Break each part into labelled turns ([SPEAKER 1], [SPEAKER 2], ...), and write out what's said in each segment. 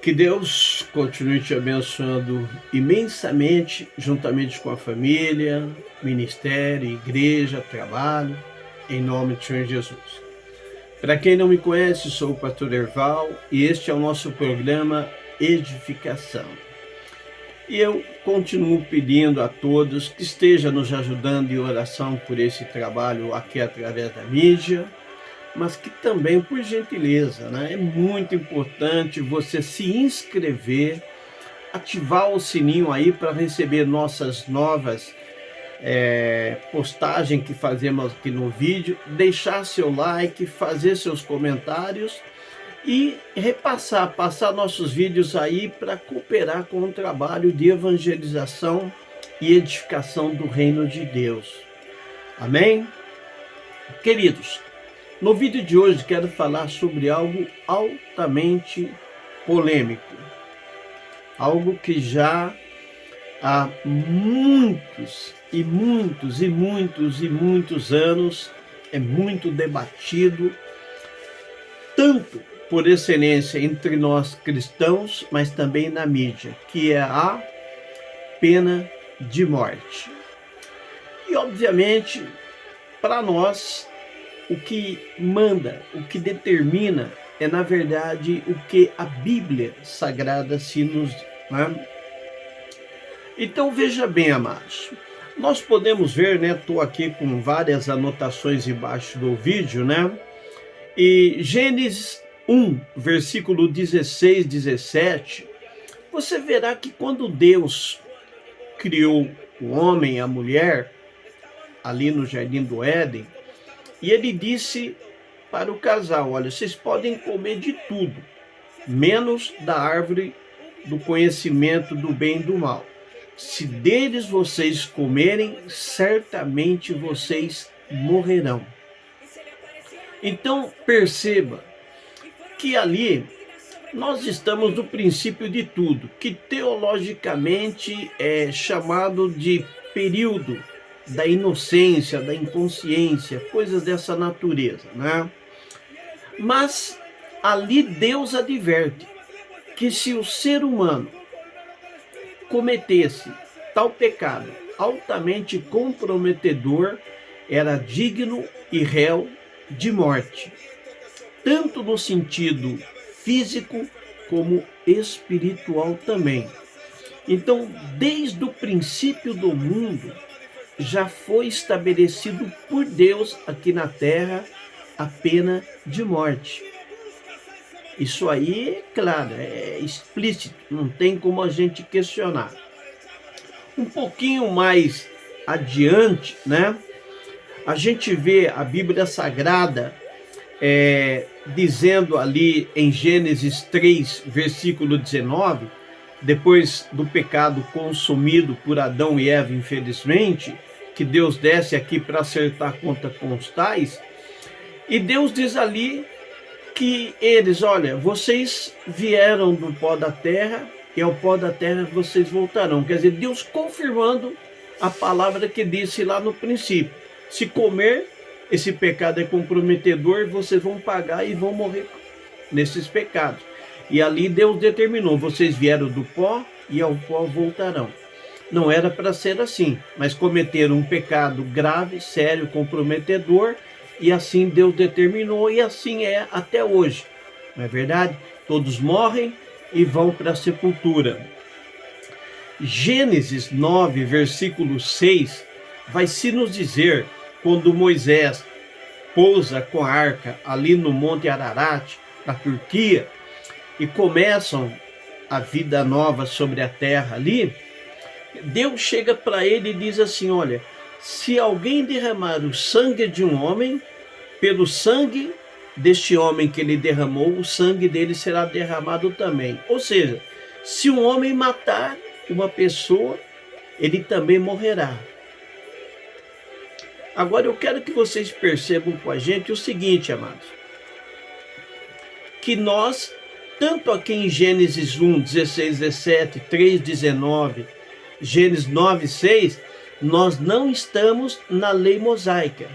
[SPEAKER 1] Que Deus continue te abençoando imensamente, juntamente com a família, ministério, igreja, trabalho, em nome de Senhor Jesus. Para quem não me conhece, sou o pastor Erval e este é o nosso programa Edificação. E eu continuo pedindo a todos que estejam nos ajudando em oração por esse trabalho aqui através da mídia, mas que também, por gentileza, é muito importante você se inscrever, ativar o sininho aí para receber nossas novas postagens que fazemos aqui no vídeo, deixar seu like, fazer seus comentários e passar nossos vídeos aí para cooperar com o trabalho de evangelização e edificação do reino de Deus. Amém? Queridos, no vídeo de hoje quero falar sobre algo altamente polêmico, algo que já há muitos anos é muito debatido, tanto por excelência entre nós cristãos, mas também na mídia, que é a pena de morte. E obviamente, para nós, o que manda, o que determina é, na verdade, o que a Bíblia Sagrada se nos diz. Então, veja bem, amados, nós podemos ver, estou aqui com várias anotações embaixo do vídeo, e Gênesis 1, versículo 16, 17, você verá que quando Deus criou o homem e a mulher, ali no Jardim do Éden, e ele disse para o casal, olha, vocês podem comer de tudo, menos da árvore do conhecimento do bem e do mal. Se deles vocês comerem, certamente vocês morrerão. Então, perceba que ali nós estamos no princípio de tudo, que teologicamente é chamado de período da inocência, da inconsciência, coisas dessa natureza, Mas ali Deus adverte que se o ser humano cometesse tal pecado altamente comprometedor, era digno e réu de morte, tanto no sentido físico como espiritual também. Então, desde o princípio do mundo, já foi estabelecido por Deus aqui na terra a pena de morte. Isso aí é claro, é explícito, não tem como a gente questionar. Um pouquinho mais adiante, a gente vê a Bíblia Sagrada dizendo ali em Gênesis 3, versículo 19, depois do pecado consumido por Adão e Eva, infelizmente, que Deus desce aqui para acertar conta com os tais, e Deus diz ali que eles, olha, vocês vieram do pó da terra e ao pó da terra vocês voltarão. Quer dizer, Deus confirmando a palavra que disse lá no princípio. Se comer, esse pecado é comprometedor, vocês vão pagar e vão morrer nesses pecados. E ali Deus determinou, vocês vieram do pó e ao pó voltarão. Não era para ser assim, mas cometeram um pecado grave, sério, comprometedor, e assim Deus determinou, e assim é até hoje. Não é verdade? Todos morrem e vão para a sepultura. Gênesis 9, versículo 6, vai se nos dizer, quando Moisés pousa com a arca ali no Monte Ararat, na Turquia, e começam a vida nova sobre a terra ali, Deus chega para ele e diz assim, olha, se alguém derramar o sangue de um homem, pelo sangue deste homem que ele derramou, o sangue dele será derramado também. Ou seja, se um homem matar uma pessoa, ele também morrerá. Agora eu quero que vocês percebam com a gente o seguinte, amados, que nós, tanto aqui em Gênesis 1, 16, 17, 3, 19, Gênesis 9, 6, nós não estamos na lei mosaica.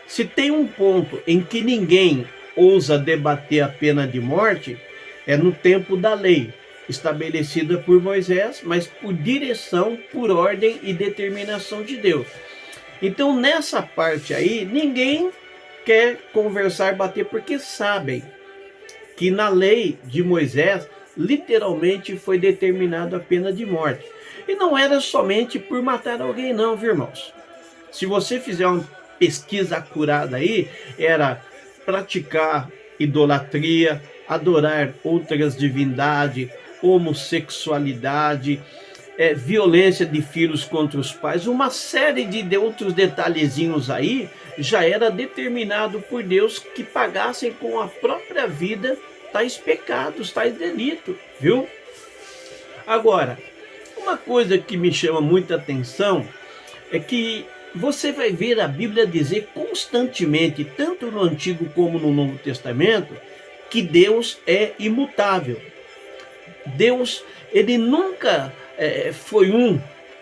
[SPEAKER 1] Se tem um ponto em que ninguém ousa debater a pena de morte, É no tempo da lei, estabelecida por Moisés, mas por direção, por ordem e determinação de Deus. Então, nessa parte aí, ninguém quer conversar, bater, porque sabem que na lei de Moisés, literalmente foi determinada a pena de morte. E não era somente por matar alguém não, viu, irmãos? Se você fizer uma pesquisa acurada aí, era praticar idolatria, adorar outras divindades, homossexualidade, violência de filhos contra os pais, uma série de outros detalhezinhos aí, já era determinado por Deus que pagassem com a própria vida tais pecados, tais delitos, viu? Agora, uma coisa que me chama muita atenção é que você vai ver a Bíblia dizer constantemente, tanto no Antigo como no Novo Testamento, que Deus é imutável. Deus, ele nunca foi um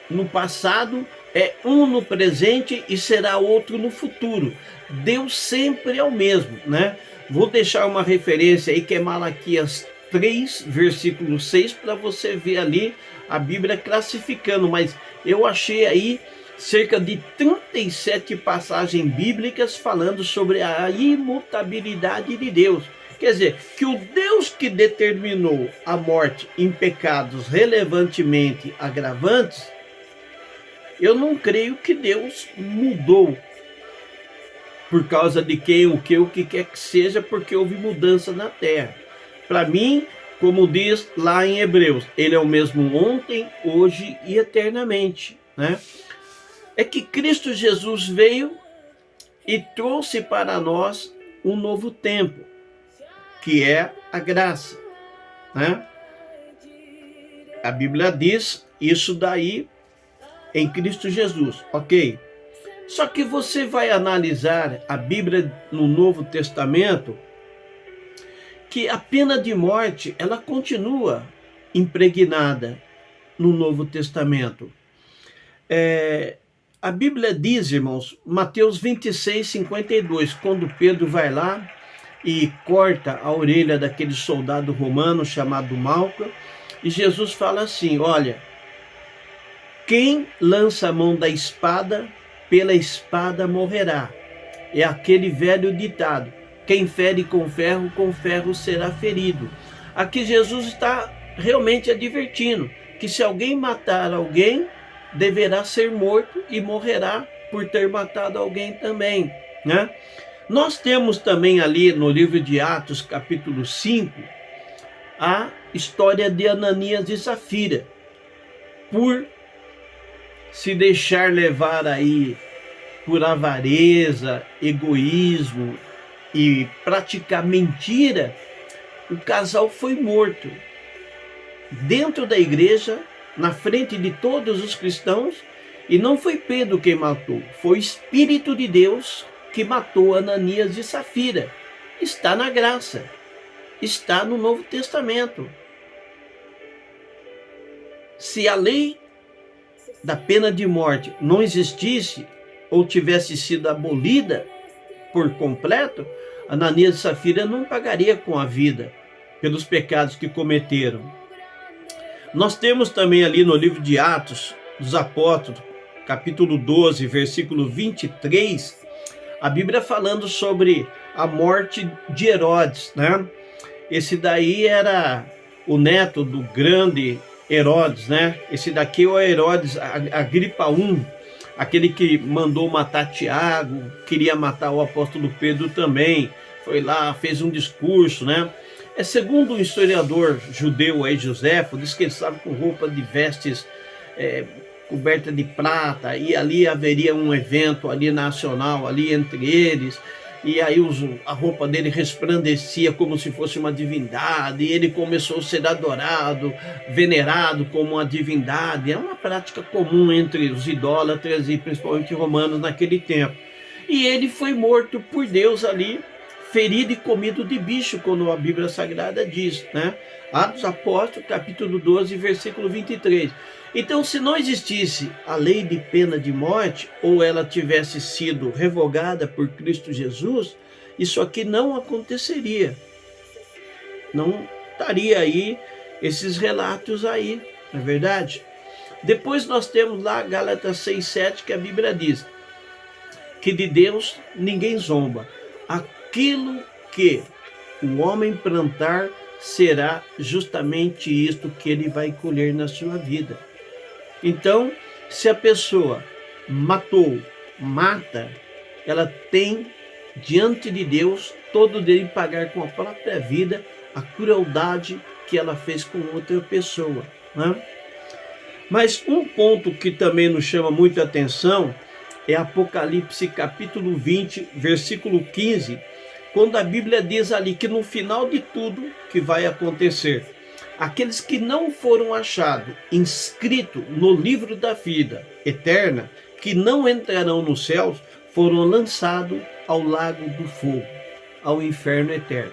[SPEAKER 1] no passado, é um no presente e será outro no futuro. Deus sempre é o mesmo, né? Vou deixar uma referência aí que é Malaquias 3, versículo 6, para você ver ali a Bíblia classificando, mas eu achei aí cerca de 37 passagens bíblicas falando sobre a imutabilidade de Deus. Quer dizer, que o Deus que determinou a morte em pecados relevantemente agravantes, eu não creio que Deus mudou por causa de quem, o que quer que seja, porque houve mudança na terra. Para mim, como diz lá em Hebreus, ele é o mesmo ontem, hoje e eternamente, né? É que Cristo Jesus veio e trouxe para nós um novo tempo, que é a graça, né? A Bíblia diz isso daí em Cristo Jesus, ok? Só que você vai analisar a Bíblia no Novo Testamento, que a pena de morte, ela continua impregnada no Novo Testamento. A Bíblia diz, irmãos, Mateus 26, 52, quando Pedro vai lá e corta a orelha daquele soldado romano chamado Malco, e Jesus fala assim, olha, quem lança a mão da espada, pela espada morrerá. É aquele velho ditado, quem fere com ferro será ferido. Aqui Jesus está realmente advertindo que se alguém matar alguém, deverá ser morto e morrerá por ter matado alguém também, né? Nós temos também ali no livro de Atos, capítulo 5, a história de Ananias e Safira, por se deixar levar aí por avareza, egoísmo e praticar mentira, o casal foi morto dentro da igreja, na frente de todos os cristãos, e não foi Pedro quem matou, foi o Espírito de Deus que matou Ananias e Safira. Está na graça, está no Novo Testamento. Se a lei da pena de morte não existisse ou tivesse sido abolida por completo, Ananias e Safira não pagaria com a vida pelos pecados que cometeram. Nós temos também ali no livro de Atos dos Apóstolos, capítulo 12, versículo 23, a Bíblia falando sobre a morte de Herodes, né? Esse daí era o neto do grande Herodes, né? Esse daqui é o Herodes Agripa I, aquele que mandou matar Tiago, queria matar o apóstolo Pedro também, foi lá, fez um discurso, né? Segundo um historiador judeu aí, Joséfo, diz que ele estava com roupa de vestes coberta de prata, e ali haveria um evento ali nacional, ali entre eles, e aí a roupa dele resplandecia como se fosse uma divindade, e ele começou a ser adorado, venerado como uma divindade. É uma prática comum entre os idólatras e principalmente romanos naquele tempo. E ele foi morto por Deus ali, ferido e comido de bicho, como a Bíblia Sagrada diz, né? Atos Apóstolos, capítulo 12, versículo 23. Então, se não existisse a lei de pena de morte, ou ela tivesse sido revogada por Cristo Jesus, isso aqui não aconteceria. Não estaria aí esses relatos aí, não é verdade? Depois nós temos lá Gálatas 6:7, que a Bíblia diz que de Deus ninguém zomba. Aquilo que o homem plantar será justamente isto que ele vai colher na sua vida. Então, se a pessoa matou, mata, ela tem diante de Deus todo dele pagar com a própria vida a crueldade que ela fez com outra pessoa, né? Mas um ponto que também nos chama muita atenção é Apocalipse capítulo 20, versículo 15, quando a Bíblia diz ali que no final de tudo que vai acontecer, aqueles que não foram achados inscritos no livro da vida eterna, que não entrarão nos céus, foram lançados ao lago do fogo, ao inferno eterno.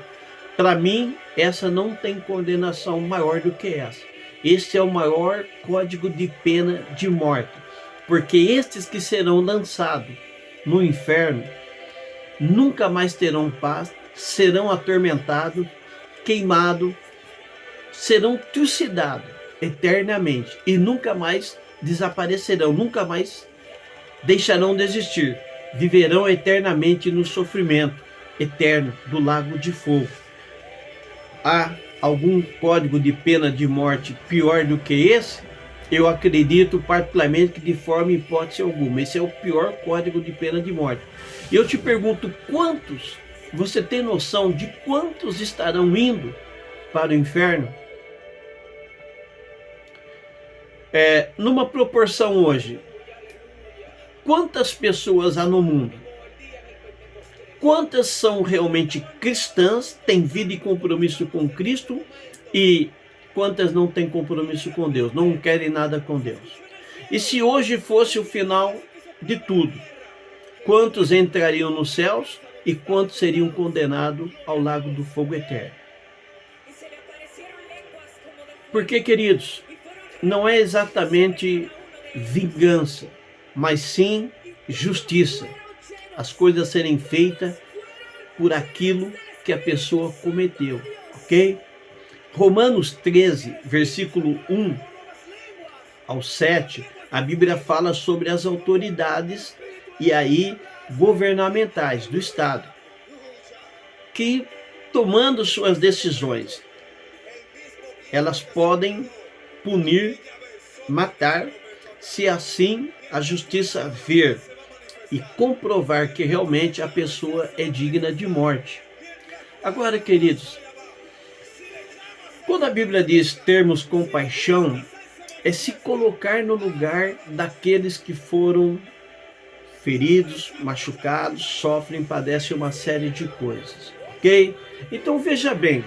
[SPEAKER 1] Para mim, essa não tem condenação maior do que essa. Este é o maior código de pena de morte, porque estes que serão lançados no inferno nunca mais terão paz, serão atormentados, queimados, serão trucidados eternamente e nunca mais desaparecerão, nunca mais deixarão de existir, viverão eternamente no sofrimento eterno do lago de fogo. Há algum código de pena de morte pior do que esse? Eu acredito particularmente que de forma hipótese alguma. Esse é o pior código de pena de morte. E eu te pergunto, quantos, você tem noção de quantos estarão indo para o inferno? Numa proporção hoje, quantas pessoas há no mundo? Quantas são realmente cristãs, têm vida e compromisso com Cristo, e quantas não têm compromisso com Deus, não querem nada com Deus? E se hoje fosse o final de tudo, quantos entrariam nos céus e quantos seriam condenados ao lago do fogo eterno? Porque, queridos, não é exatamente vingança, mas sim justiça. As coisas serem feitas por aquilo que a pessoa cometeu, ok? Romanos 13, versículo 1 ao 7, a Bíblia fala sobre as autoridades e aí governamentais do Estado, que tomando suas decisões, elas podem punir, matar, se assim a justiça ver e comprovar que realmente a pessoa é digna de morte. Agora, queridos, quando a Bíblia diz termos compaixão, é se colocar no lugar daqueles que foram feridos, machucados, sofrem, padecem uma série de coisas, ok? Então veja bem,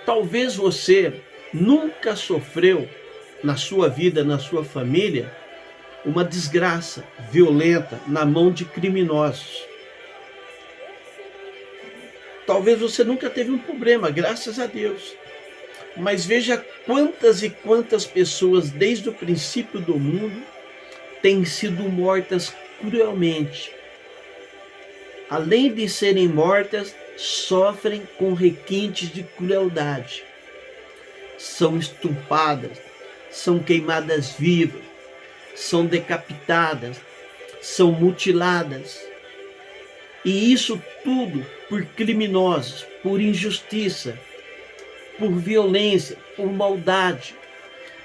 [SPEAKER 1] talvez você nunca sofreu na sua vida, na sua família, uma desgraça violenta na mão de criminosos. Talvez você nunca teve um problema, graças a Deus. Mas veja quantas e quantas pessoas desde o princípio do mundo têm sido mortas cruelmente. Além de serem mortas, sofrem com requintes de crueldade. São estupradas, são queimadas vivas, são decapitadas, são mutiladas. E isso tudo por criminosos, por injustiça, por violência, por maldade.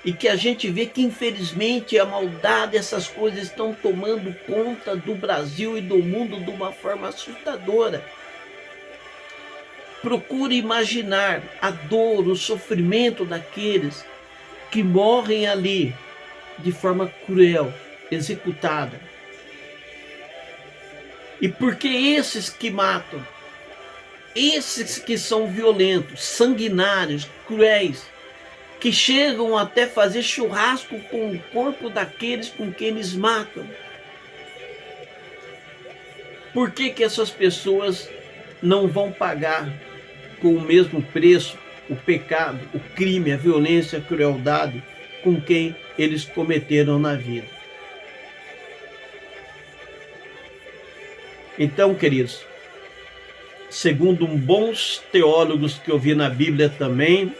[SPEAKER 1] E que a gente vê que infelizmente a maldade, essas coisas estão tomando conta do Brasil e do mundo de uma forma assustadora. Procure imaginar a dor, o sofrimento daqueles que morrem ali de forma cruel, executada. E porque esses que matam, esses que são violentos, sanguinários, cruéis, que chegam até fazer churrasco com o corpo daqueles com quem eles matam. Por que que essas pessoas não vão pagar com o mesmo preço o pecado, o crime, a violência, a crueldade com quem eles cometeram na vida? Então, queridos, segundo bons teólogos que eu vi na Bíblia também,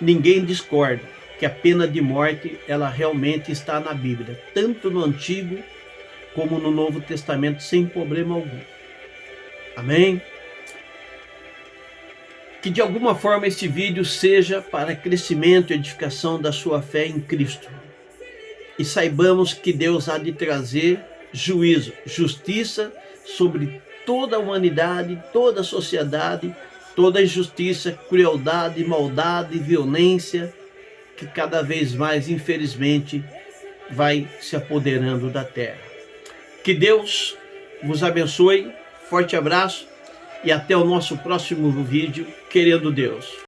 [SPEAKER 1] ninguém discorda que a pena de morte, ela realmente está na Bíblia, tanto no Antigo como no Novo Testamento, sem problema algum. Amém? Que de alguma forma este vídeo seja para crescimento e edificação da sua fé em Cristo. E saibamos que Deus há de trazer juízo, justiça sobre toda a humanidade, toda a sociedade, toda a injustiça, crueldade, maldade, violência, que cada vez mais, infelizmente, vai se apoderando da terra. Que Deus vos abençoe, forte abraço e até o nosso próximo vídeo, querendo Deus.